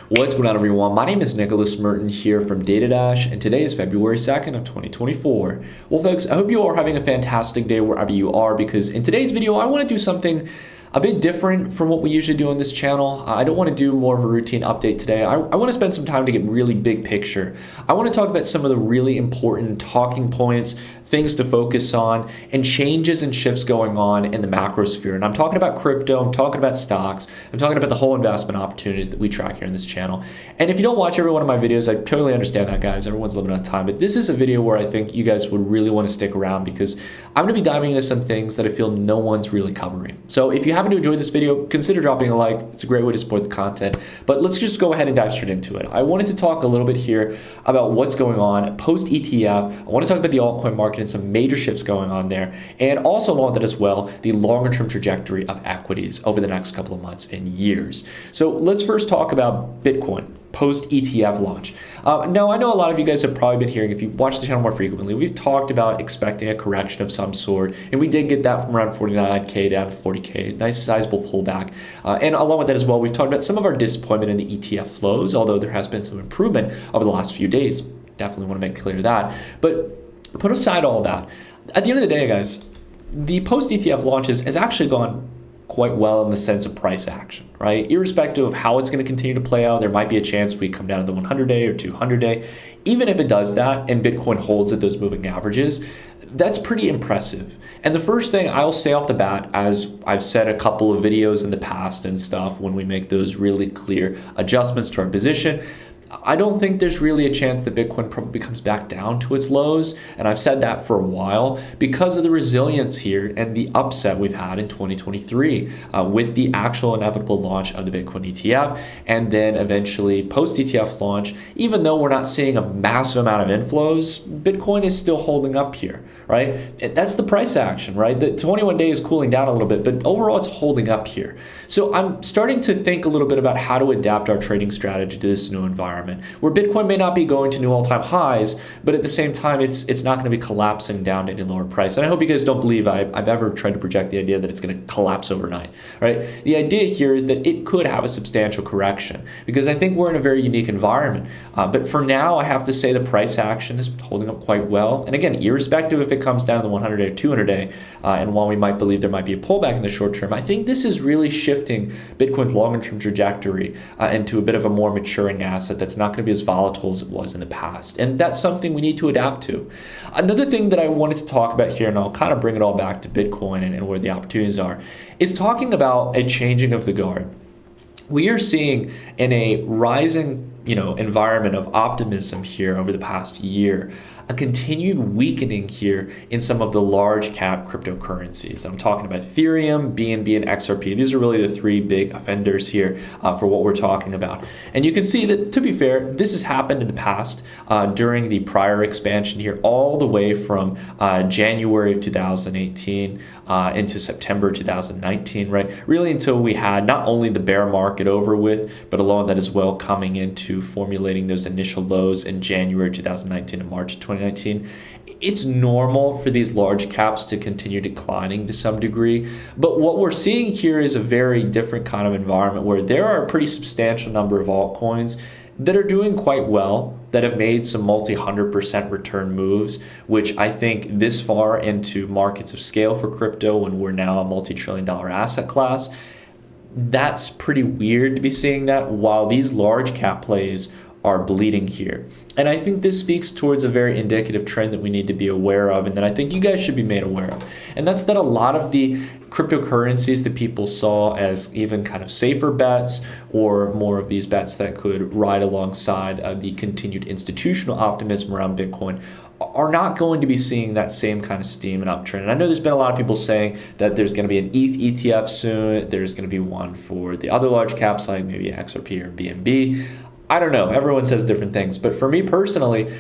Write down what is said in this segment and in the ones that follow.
What's going on, everyone? My name is Nicholas Merton here from DataDash, and today is February 2nd of 2024. Well, folks, I hope you all are having a fantastic day wherever you are, because in today's video, I want to do something a bit different from what we usually do on this channel. I don't want to do more of a routine update today. I want to spend some time to get really big picture. I want to talk about some of the really important talking points, things to focus on, and changes and shifts going on in the macro sphere. And I'm talking about crypto, I'm talking about stocks, I'm talking about the whole investment opportunities that we track here in this channel. And if you don't watch every one of my videos, I totally understand that, guys. Everyone's limited on time. But this is a video where I think you guys would really want to stick around, because I'm going to be diving into some things that I feel no one's really covering. So if you happen to enjoy this video, consider dropping a like. It's a great way to support the content. But let's just go ahead and dive straight into it. I wanted to talk a little bit here about what's going on post ETF. I want to talk about the altcoin market and some major shifts going on there, and also along with that as well, the longer term trajectory of equities over the next couple of months and years. So let's first talk about Bitcoin post ETF launch. Now, I know a lot of you guys have probably been hearing, if you watch the channel more frequently, we've talked about expecting a correction of some sort, and we did get that from around 49K down to 40K, nice sizable pullback. And along with that as well, we've talked about some of our disappointment in the ETF flows, although there has been some improvement over the last few days. Definitely want to make clear that. But put aside all that, at the end of the day, guys, the post ETF launches has actually gone quite well in the sense of price action, right? Irrespective of how it's going to continue to play out, there might be a chance we come down to the 100-day or 200-day. Even if it does that and Bitcoin holds at those moving averages, that's pretty impressive. And the first thing I'll say off the bat, as I've said a couple of videos in the past and stuff, when we make those really clear adjustments to our position, I don't think there's really a chance that Bitcoin probably comes back down to its lows. And I've said that for a while because of the resilience here and the upset we've had in 2023 with the actual inevitable launch of the Bitcoin ETF. And then eventually post ETF launch, even though we're not seeing a massive amount of inflows, Bitcoin is still holding up here, right? That's the price action, right? The 21-day is cooling down a little bit, but overall it's holding up here. So I'm starting to think a little bit about how to adapt our trading strategy to this new environment, where Bitcoin may not be going to new all-time highs, but at the same time, it's not going to be collapsing down to any lower price. And I hope you guys don't believe I've ever tried to project the idea that it's going to collapse overnight, right? The idea here is that it could have a substantial correction, because I think we're in a very unique environment. But for now, I have to say the price action is holding up quite well. And again, irrespective if it comes down to the 100-day or 200-day, and while we might believe there might be a pullback in the short term, I think this is really shifting Bitcoin's longer-term trajectory into a bit of a more maturing asset that's not going to be as volatile as it was in the past. And that's something we need to adapt to. Another thing that I wanted to talk about here, and I'll kind of bring it all back to Bitcoin and where the opportunities are, is talking about a changing of the guard. We are seeing in a rising, environment of optimism here over the past year, a continued weakening here in some of the large cap cryptocurrencies. I'm talking about Ethereum, BNB, and XRP. These are really the three big offenders here for what we're talking about. And you can see that, to be fair, this has happened in the past during the prior expansion here, all the way from January of 2018 into September 2019, right? Really until we had not only the bear market over with, but along with that as well, coming into formulating those initial lows in January 2019 and March 2019. It's normal for these large caps to continue declining to some degree, but what we're seeing here is a very different kind of environment where there are a pretty substantial number of altcoins that are doing quite well, that have made some multi-100% return moves, which I think this far into markets of scale for crypto, when we're now a multi-trillion-dollar asset class, that's pretty weird to be seeing that while these large cap plays are bleeding here. And I think this speaks towards a very indicative trend that we need to be aware of, and that I think you guys should be made aware of. And that's that a lot of the cryptocurrencies that people saw as even kind of safer bets, or more of these bets that could ride alongside the continued institutional optimism around Bitcoin, are not going to be seeing that same kind of steam and uptrend. And I know there's been a lot of people saying that there's going to be an ETH ETF soon. There's going to be one for the other large caps like maybe XRP or BNB. I don't know. Everyone says different things. But for me personally,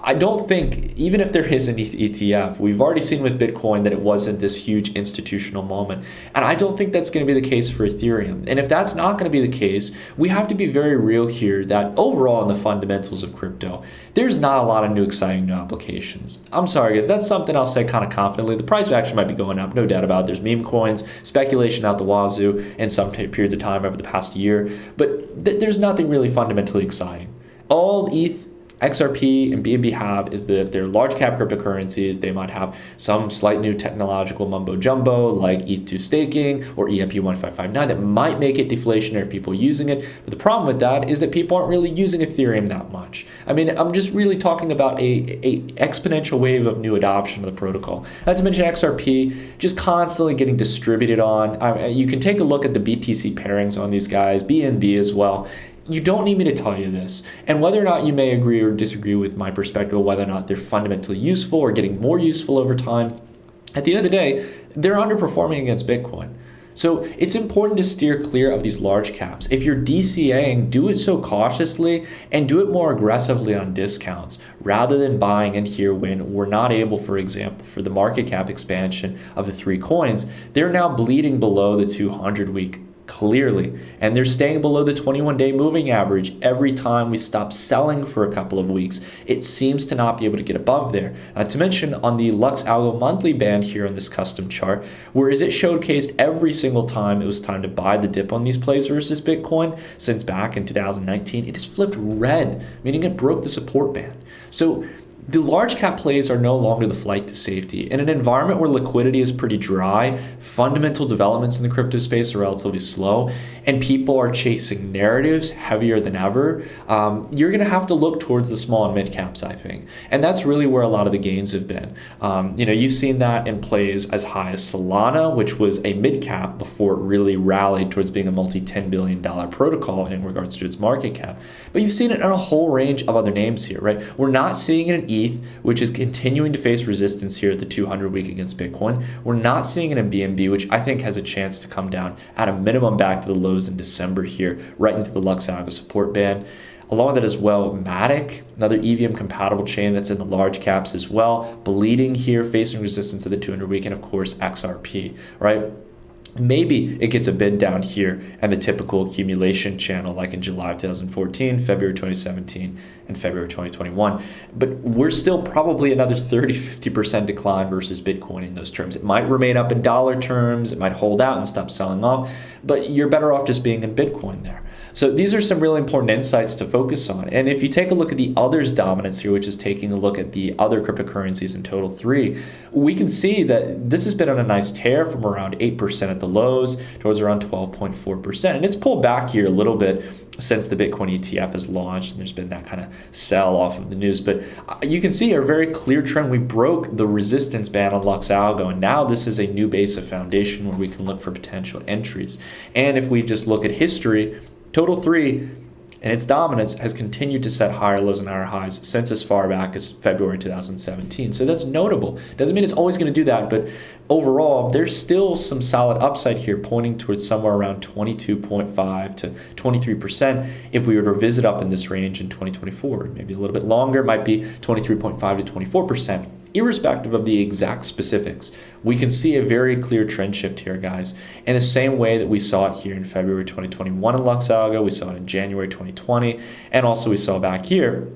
I don't think, even if there is an ETF, we've already seen with Bitcoin that it wasn't this huge institutional moment. And I don't think that's going to be the case for Ethereum. And if that's not going to be the case, we have to be very real here that overall in the fundamentals of crypto, there's not a lot of new exciting new applications. I'm sorry, guys, that's something I'll say kind of confidently. The price action might be going up, no doubt about it. There's meme coins, speculation out the wazoo in some periods of time over the past year, but there's nothing really fundamentally exciting. All ETH, XRP, and BNB have is that they're large cap cryptocurrencies. They might have some slight new technological mumbo jumbo like ETH2 staking or EIP 1559 that might make it deflationary if people are using it. But the problem with that is that people aren't really using Ethereum that much. I mean, I'm just really talking about a exponential wave of new adoption of the protocol. Not to mention XRP just constantly getting distributed on. You can take a look at the BTC pairings on these guys, BNB as well. You don't need me to tell you this. And whether or not you may agree or disagree with my perspective, whether or not they're fundamentally useful or getting more useful over time, at the end of the day, they're underperforming against Bitcoin. So it's important to steer clear of these large caps. If you're DCAing, do it so cautiously and do it more aggressively on discounts rather than buying in here when we're not able, for example, for the market cap expansion of the three coins, they're now bleeding below the 200-week clearly, and they're staying below the 21-day moving average every time we stop selling for a couple of weeks. It seems to not be able to get above there. Not to mention on the Lux Algo monthly band here on this custom chart, whereas it showcased every single time it was time to buy the dip on these plays versus Bitcoin since back in 2019, it has flipped red, meaning it broke the support band. So the large cap plays are no longer the flight to safety. In an environment where liquidity is pretty dry, fundamental developments in the crypto space are relatively slow, and people are chasing narratives heavier than ever, you're going to have to look towards the small and mid caps, I think. And that's really where a lot of the gains have been. You've seen that in plays as high as Solana, which was a mid cap before it really rallied towards being a multi-$10 billion protocol in regards to its market cap. But you've seen it in a whole range of other names here, right? We're not seeing it in ETH, which is continuing to face resistance here at the 200-week against Bitcoin. We're not seeing it in BNB, which I think has a chance to come down at a minimum back to the lows in December here, right into the Lux Algo support band. Along with that as well, Matic, another EVM compatible chain that's in the large caps as well, bleeding here, facing resistance at the 200-week, and of course XRP, right? Maybe it gets a bid down here and the typical accumulation channel like in July of 2014, February 2017, and February 2021. But we're still probably another 30-50% decline versus Bitcoin in those terms. It might remain up in dollar terms, it might hold out and stop selling off, but you're better off just being in Bitcoin there. So these are some really important insights to focus on. And if you take a look at the others dominance here, which is taking a look at the other cryptocurrencies in total 3, we can see that this has been on a nice tear from around 8% at the lows towards around 12.4%. And it's pulled back here a little bit since the Bitcoin ETF has launched, and there's been that kind of sell off of the news. But you can see a very clear trend. We broke the resistance band on Lux Algo, and now this is a new base of foundation where we can look for potential entries. And if we just look at history, Total 3 and its dominance has continued to set higher lows and higher highs since as far back as February 2017. So that's notable. Doesn't mean it's always going to do that, but overall, there's still some solid upside here pointing towards somewhere around 22.5 to 23% if we were to visit up in this range in 2024. Maybe a little bit longer, it might be 23.5 to 24%. Irrespective of the exact specifics, we can see a very clear trend shift here, guys. In the same way that we saw it here in February 2021 in Lux Algo, we saw it in January 2020, and also we saw back here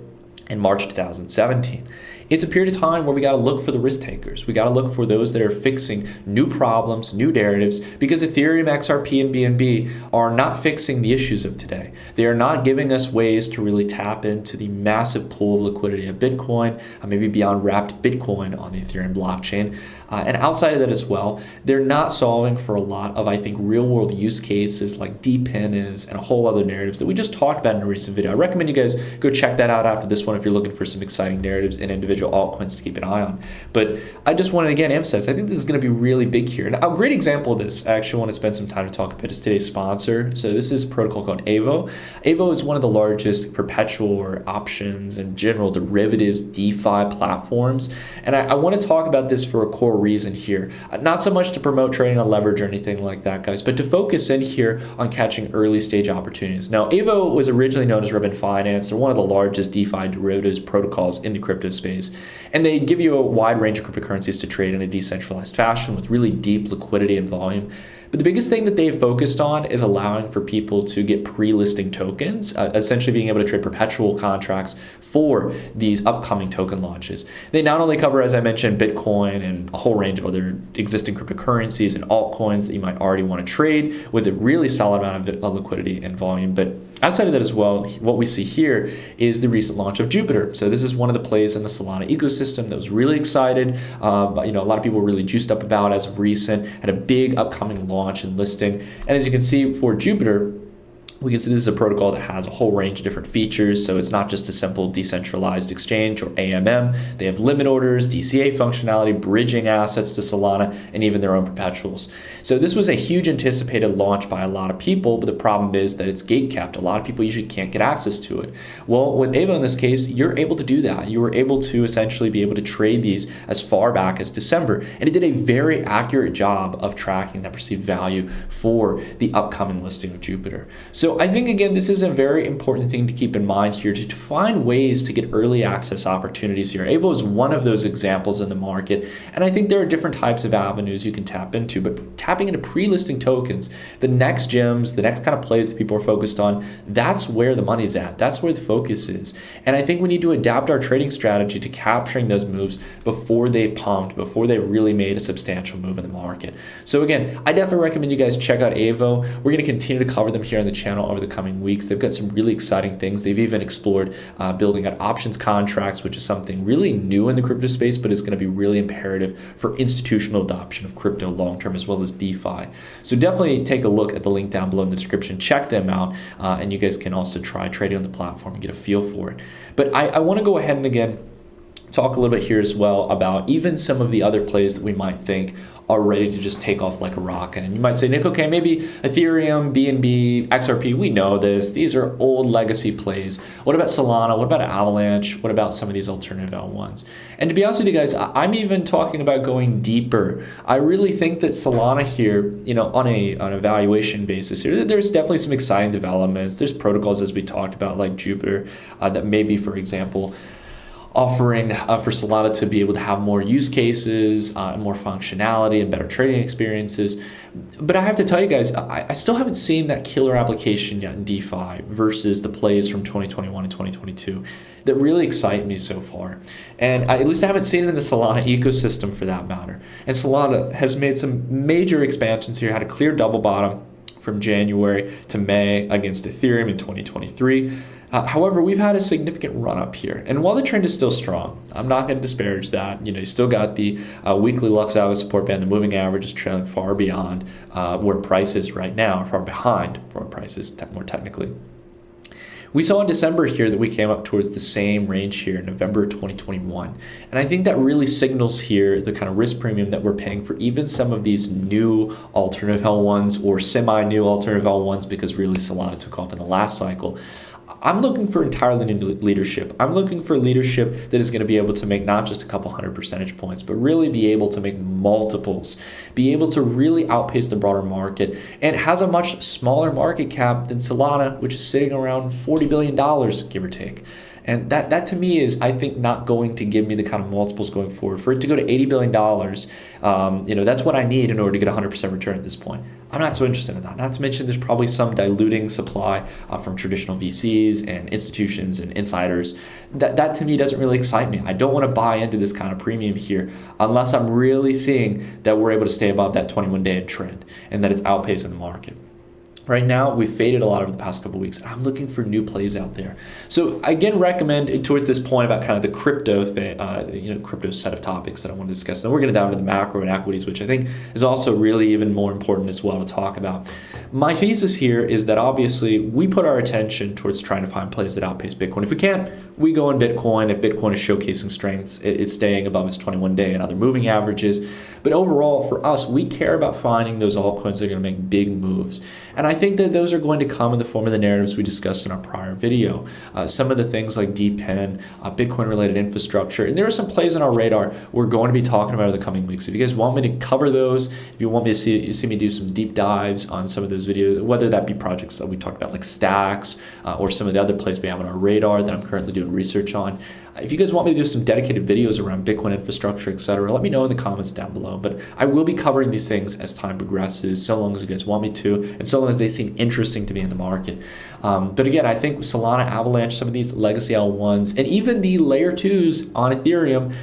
in March 2017. It's a period of time where we got to look for the risk takers. We got to look for those that are fixing new problems, new narratives, because Ethereum, XRP, and BNB are not fixing the issues of today. They are not giving us ways to really tap into the massive pool of liquidity of Bitcoin, maybe beyond wrapped Bitcoin on the Ethereum blockchain. And outside of that as well, they're not solving for a lot of, I think, real-world use cases like DPIN is and a whole other narratives that we just talked about in a recent video. I recommend you guys go check that out after this one if you're looking for some exciting narratives in individual individual altcoins to keep an eye on. But I just wanted to again emphasize, I think this is going to be really big here. And a great example of this, I actually want to spend some time to talk about, is today's sponsor. So this is a protocol called Avo. Avo is one of the largest perpetual or options and general derivatives DeFi platforms. And I want to talk about this for a core reason here. Not so much to promote trading on leverage or anything like that, guys, but to focus in here on catching early stage opportunities. Now, Avo was originally known as Ribbon Finance. They're one of the largest DeFi derivatives protocols in the crypto space. And they give you a wide range of cryptocurrencies to trade in a decentralized fashion with really deep liquidity and volume. But the biggest thing that they've focused on is allowing for people to get pre-listing tokens, essentially being able to trade perpetual contracts for these upcoming token launches. They not only cover, as I mentioned, Bitcoin and a whole range of other existing cryptocurrencies and altcoins that you might already want to trade with a really solid amount of liquidity and volume. But outside of that as well, what we see here is the recent launch of Jupiter. So this is one of the plays in the Solana ecosystem that was really excited. But, a lot of people were really juiced up about as of recent, had a big upcoming launch and listing. And as you can see for Jupiter, we can see this is a protocol that has a whole range of different features. So it's not just a simple decentralized exchange or AMM. They have limit orders, DCA functionality, bridging assets to Solana, and even their own perpetuals. So this was a huge anticipated launch by a lot of people, but the problem is that it's gate kept. A lot of people usually can't get access to it. Well, with Avo in this case, you're able to do that. You were able to essentially be able to trade these as far back as December. And it did a very accurate job of tracking that perceived value for the upcoming listing of Jupiter. So I think, again, this is a very important thing to keep in mind here, to find ways to get early access opportunities here. Avo is one of those examples in the market, and I think there are different types of avenues you can tap into, but tapping into pre-listing tokens, the next gems, the next kind of plays that people are focused on, that's where the money's at. That's where the focus is. And I think we need to adapt our trading strategy to capturing those moves before they've pumped, before they've really made a substantial move in the market. So again, I definitely recommend you guys check out Avo. We're going to continue to cover them here on the channel over the coming weeks. They've got some really exciting things. They've even explored building out options contracts, which is something really new in the crypto space, but is going to be really imperative for institutional adoption of crypto long-term as well as DeFi. So definitely take a look at the link down below in the description. Check them out, and you guys can also try trading on the platform and get a feel for it. But I want to go ahead and again talk a little bit here as well about even some of the other plays that we might think are ready to just take off like a rocket. And you might say, Nick, okay, maybe Ethereum, BNB, XRP, we know this. These are old legacy plays. What about Solana? What about Avalanche? What about some of these alternative L1s? And to be honest with you guys, I'm even talking about going deeper. I really think that Solana here, on a valuation basis here, there's definitely some exciting developments. There's protocols, as we talked about, like Jupiter, that maybe, for example, offering for Solana to be able to have more use cases, more functionality and better trading experiences. But I have to tell you guys, I still haven't seen that killer application yet in DeFi versus the plays from 2021 and 2022 that really excite me so far. And at least I haven't seen it in the Solana ecosystem for that matter. And Solana has made some major expansions here, had a clear double bottom from January to May against Ethereum in 2023. However, we've had a significant run up here. And while the trend is still strong, I'm not going to disparage that. You still got the weekly Lux Algo support band. The moving average is trailing far beyond where price is right now, or far behind where price is more technically. We saw in December here that we came up towards the same range here in November 2021. And I think that really signals here the kind of risk premium that we're paying for even some of these new alternative L1s or semi-new alternative L1s, because really Solana took off in the last cycle. I'm looking for entirely new leadership. I'm looking for leadership that is going to be able to make not just a couple hundred percentage points, but really be able to make multiples, be able to really outpace the broader market, and has a much smaller market cap than Solana, which is sitting around $40 billion, give or take. And that to me is, I think, not going to give me the kind of multiples going forward. For it to go to $80 billion, that's what I need in order to get 100% return at this point. I'm not so interested in that. Not to mention there's probably some diluting supply from traditional VCs and institutions and insiders. That to me doesn't really excite me. I don't want to buy into this kind of premium here unless I'm really seeing that we're able to stay above that 21-day trend and that it's outpacing the market. Right now, we've faded a lot over the past couple of weeks. I'm looking for new plays out there. So again, recommend towards this point about kind of the crypto thing, crypto set of topics that I want to discuss. Then we're going to dive into the macro and equities, which I think is also really even more important as well to talk about. My thesis here is that obviously we put our attention towards trying to find plays that outpace Bitcoin. If we can't, we go in Bitcoin. If Bitcoin is showcasing strengths, it's staying above its 21-day and other moving averages. But overall, for us, we care about finding those altcoins that are going to make big moves. And I think that those are going to come in the form of the narratives we discussed in our prior video. Some of the things like DPEN, Bitcoin-related infrastructure, and there are some plays on our radar we're going to be talking about in the coming weeks. If you guys want me to cover those, if you want me to see me do some deep dives on some of those videos, whether that be projects that we talked about like Stacks or some of the other plays we have on our radar that I'm currently doing research on, if you guys want me to do some dedicated videos around Bitcoin infrastructure, etc., let me know in the comments down below. But I will be covering these things as time progresses, so long as you guys want me to, and so long as they seem interesting to me in the market. But again, I think Solana, Avalanche, some of these legacy L1s, and even the layer 2s on Ethereum,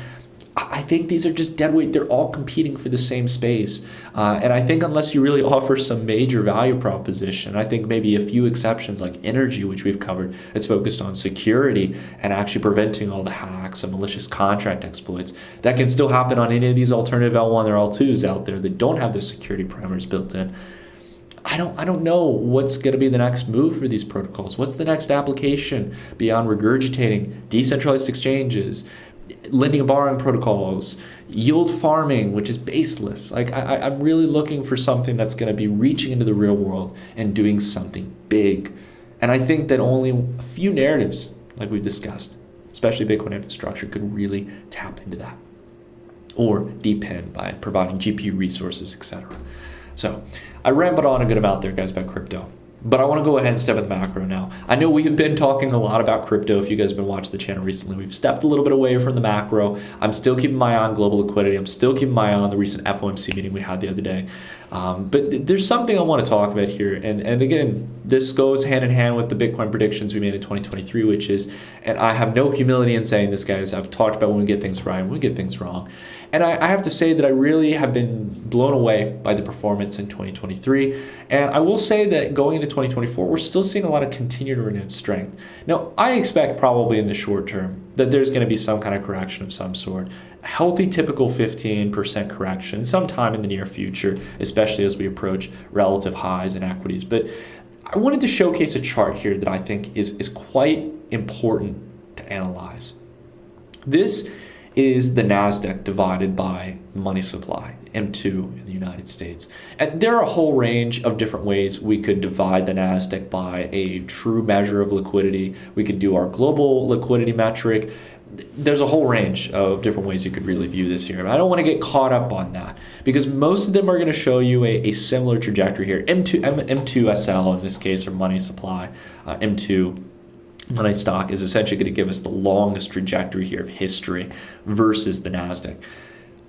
I think these are just dead weight. They're all competing for the same space. And I think unless you really offer some major value proposition, I think maybe a few exceptions like energy, which we've covered, it's focused on security and actually preventing all the hacks and malicious contract exploits that can still happen on any of these alternative L1 or L2s out there that don't have the security parameters built in. I don't know what's going to be the next move for these protocols. What's the next application beyond regurgitating decentralized exchanges, lending and borrowing protocols, yield farming, which is baseless. Like I'm really looking for something that's going to be reaching into the real world and doing something big. And I think that only a few narratives, like we've discussed, especially Bitcoin infrastructure, could really tap into that. Or depend by providing GPU resources, etc. So I rambled on a good amount there, guys, about crypto. But I want to go ahead and step in the macro now. I know we have been talking a lot about crypto. If you guys have been watching the channel recently, we've stepped a little bit away from the macro. I'm still keeping my eye on global liquidity. I'm still keeping my eye on the recent FOMC meeting we had the other day. But there's something I want to talk about here. And again, this goes hand in hand with the Bitcoin predictions we made in 2023, which is, and I have no humility in saying this, guys, I've talked about when we get things right and when we get things wrong. And I have to say that I really have been blown away by the performance in 2023. And I will say that going into 2024, we're still seeing a lot of continued renewed strength. Now, I expect probably in the short term that there's going to be some kind of correction of some sort. A healthy, typical 15% correction sometime in the near future, especially as we approach relative highs in equities. But I wanted to showcase a chart here that I think is quite important to analyze. This is the NASDAQ divided by money supply, M2 in the United States. And there are a whole range of different ways we could divide the NASDAQ by a true measure of liquidity. We could do our global liquidity metric. There's a whole range of different ways you could really view this here. But I don't want to get caught up on that because most of them are going to show you a similar trajectory here. M2SL in this case, or money supply, M2 money stock is essentially going to give us the longest trajectory here of history versus the NASDAQ.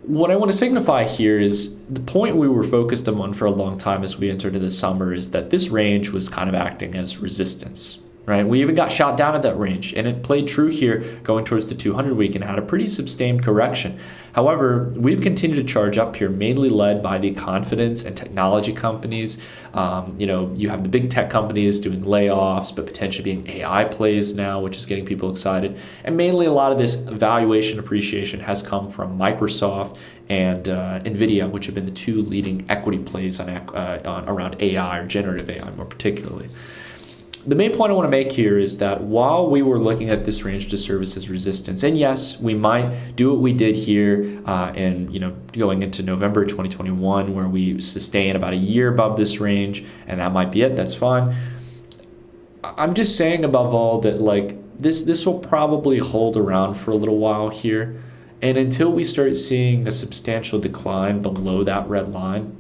What I want to signify here is the point we were focused on for a long time as we entered into the summer is that this range was kind of acting as resistance, right? We even got shot down at that range, and it played true here going towards the 200 week and had a pretty sustained correction. However, we've continued to charge up here, mainly led by the confidence and technology companies. You have the big tech companies doing layoffs, but potentially being AI plays now, which is getting people excited. And mainly a lot of this valuation appreciation has come from Microsoft and NVIDIA, which have been the two leading equity plays on around AI, or generative AI more particularly. The main point I want to make here is that while we were looking at this range to serve as resistance, and yes, we might do what we did here going into November 2021, where we sustain about a year above this range, and that might be it, that's fine. I'm just saying above all that this will probably hold around for a little while here, and until we start seeing a substantial decline below that red line,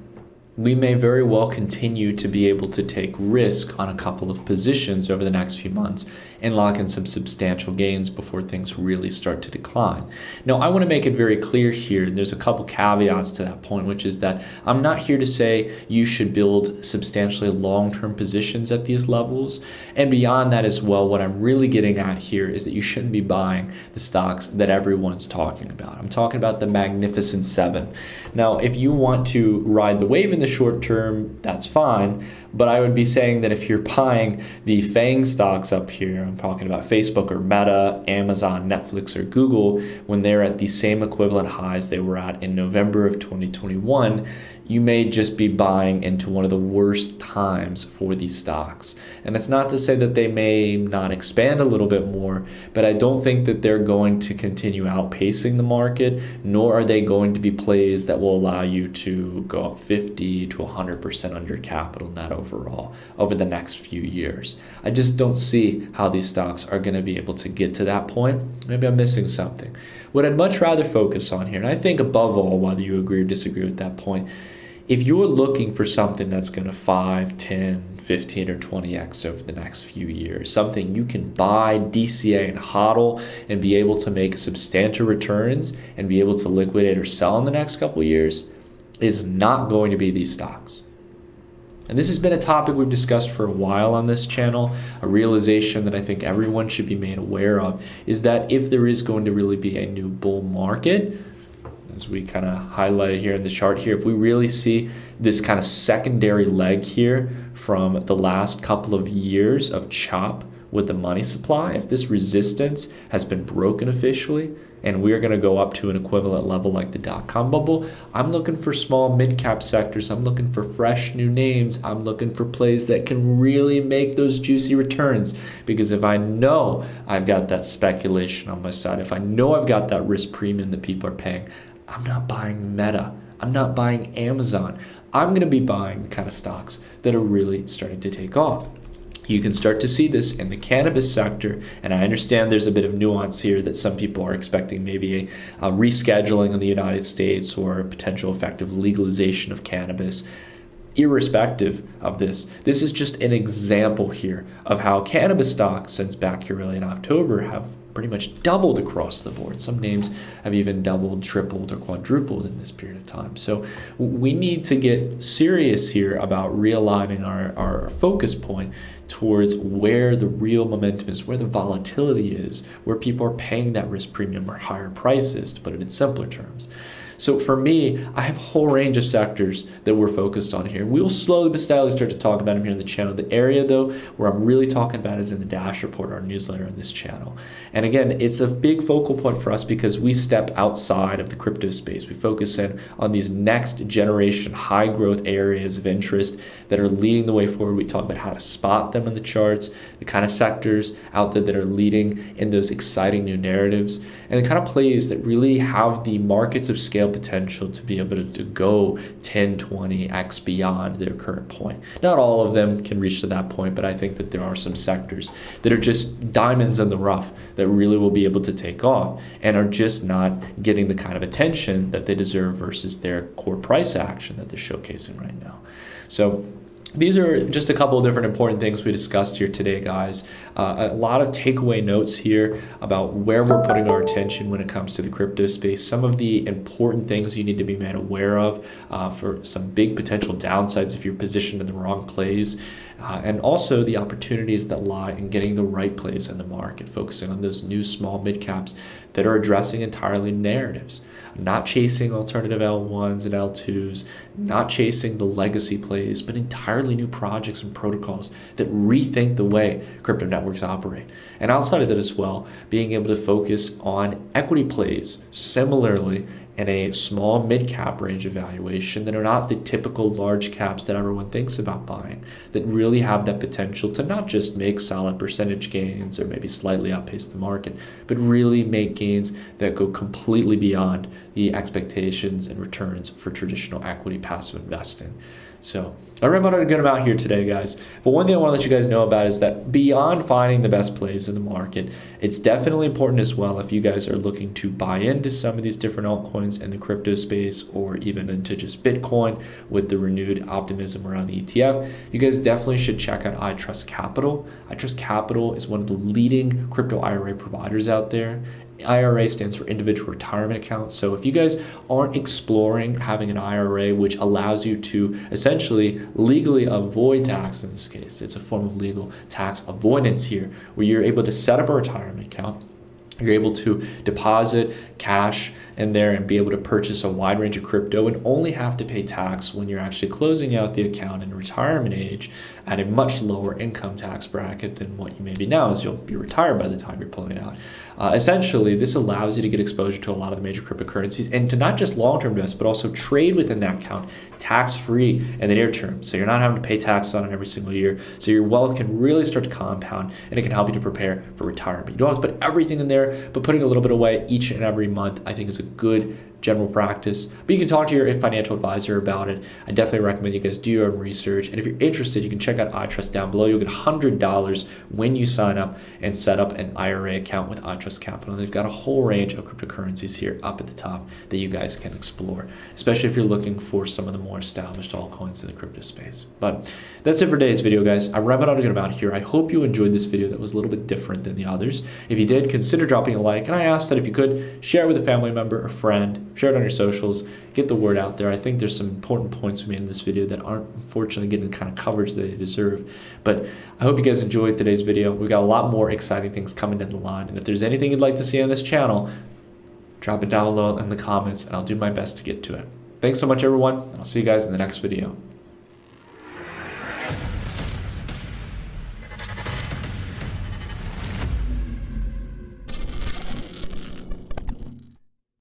we may very well continue to be able to take risk on a couple of positions over the next few months and lock in some substantial gains before things really start to decline. Now, I want to make it very clear here, and there's a couple caveats to that point, which is that I'm not here to say you should build substantially long-term positions at these levels. And beyond that as well, what I'm really getting at here is that you shouldn't be buying the stocks that everyone's talking about. I'm talking about the Magnificent Seven. Now, if you want to ride the wave in the the short term, that's fine. But I would be saying that if you're buying the FANG stocks up here, I'm talking about Facebook or Meta, Amazon, Netflix, or Google, when they're at the same equivalent highs they were at in November of 2021, you may just be buying into one of the worst times for these stocks. And it's not to say that they may not expand a little bit more, but I don't think that they're going to continue outpacing the market, nor are they going to be plays that will allow you to go up 50 to 100% on your capital net overall over the next few years. I just don't see how these stocks are going to be able to get to that point. Maybe I'm missing something. What I'd much rather focus on here, and I think above all, whether you agree or disagree with that point, if you're looking for something that's going to 5, 10, 15, or 20x over the next few years, something you can buy, DCA, and HODL, and be able to make substantial returns and be able to liquidate or sell in the next couple of years, is not going to be these stocks. And this has been a topic we've discussed for a while on this channel. A realization that I think everyone should be made aware of is that if there is going to really be a new bull market, as we kind of highlighted here in the chart here, if we really see this kind of secondary leg here from the last couple of years of chop with the money supply, if this resistance has been broken officially and we're going to go up to an equivalent level like the dot-com bubble, I'm looking for small mid-cap sectors. I'm looking for fresh new names. I'm looking for plays that can really make those juicy returns, because if I know I've got that speculation on my side, if I know I've got that risk premium that people are paying, I'm not buying Meta. I'm not buying Amazon. I'm going to be buying the kind of stocks that are really starting to take off. You can start to see this in the cannabis sector, and I understand there's a bit of nuance here that some people are expecting maybe a rescheduling in the United States or a potential effective legalization of cannabis. Irrespective of this, this is just an example here of how cannabis stocks since back here early in October have pretty much doubled across the board. Some names have even doubled, tripled, or quadrupled in this period of time. So we need to get serious here about realigning our focus point towards where the real momentum is, where the volatility is, where people are paying that risk premium or higher prices, to put it in simpler terms. So for me, I have a whole range of sectors that we're focused on here. We will slowly but steadily start to talk about them here in the channel. The area, though, where I'm really talking about is in the Dash Report, our newsletter on this channel. And again, it's a big focal point for us because we step outside of the crypto space. We focus in on these next generation high growth areas of interest that are leading the way forward. We talk about how to spot them in the charts, the kind of sectors out there that are leading in those exciting new narratives, and the kind of plays that really have the markets of scale potential to be able to go 10, 20x beyond their current point. Not all of them can reach to that point, but I think that there are some sectors that are just diamonds in the rough that really will be able to take off and are just not getting the kind of attention that they deserve versus their core price action that they're showcasing right now. So these are just a couple of different important things we discussed here today, guys. A lot of takeaway notes here about where we're putting our attention when it comes to the crypto space. Some of the important things you need to be made aware of for some big potential downsides if you're positioned in the wrong plays. And also the opportunities that lie in getting the right plays in the market, focusing on those new small mid caps that are addressing entirely narratives, not chasing alternative L1s and L2s, not chasing the legacy plays, but entirely new projects and protocols that rethink the way crypto networks operate. And outside of that as well, being able to focus on equity plays similarly in a small mid-cap range of valuation that are not the typical large caps that everyone thinks about buying, that really have that potential to not just make solid percentage gains or maybe slightly outpace the market, but really make gains that go completely beyond the expectations and returns for traditional equity passive investing. So I ran out a good amount here today, guys. But one thing I want to let you guys know about is that beyond finding the best plays in the market, it's definitely important as well if you guys are looking to buy into some of these different altcoins in the crypto space or even into just Bitcoin with the renewed optimism around the ETF, you guys definitely should check out iTrust.Capital. iTrust.Capital is one of the leading crypto IRA providers out there. IRA stands for individual retirement accounts. So if you guys aren't exploring having an IRA, which allows you to essentially legally avoid tax in this case, it's a form of legal tax avoidance here, where you're able to set up a retirement account, You're able to deposit cash in there and be able to purchase a wide range of crypto and only have to pay tax when you're actually closing out the account in retirement age at a much lower income tax bracket than what you may be now, as you'll be retired by the time you're pulling it out. Essentially, this allows you to get exposure to a lot of the major cryptocurrencies and to not just long-term invest, but also trade within that account tax-free in the near term. So you're not having to pay taxes on it every single year. So your wealth can really start to compound, and it can help you to prepare for retirement. You don't have to put everything in there, but putting a little bit away each and every month, I think, is a good general practice. But you can talk to your financial advisor about it. I definitely recommend you guys do your own research. And if you're interested, you can check out iTrust down below. You'll get $100 when you sign up and set up an IRA account with iTrust Capital. And they've got a whole range of cryptocurrencies here up at the top that you guys can explore, especially if you're looking for some of the more established altcoins in the crypto space. But that's it for today's video, guys. I rambled on about here. I hope you enjoyed this video that was a little bit different than the others. If you did, consider dropping a like. And I ask that if you could, share it with a family member or friend. Share it on your socials, get the word out there. I think there's some important points we made in this video that aren't unfortunately getting the kind of coverage that they deserve. But I hope you guys enjoyed today's video. We've got a lot more exciting things coming down the line. And if there's anything you'd like to see on this channel, drop it down below in the comments and I'll do my best to get to it. Thanks so much, everyone. I'll see you guys in the next video.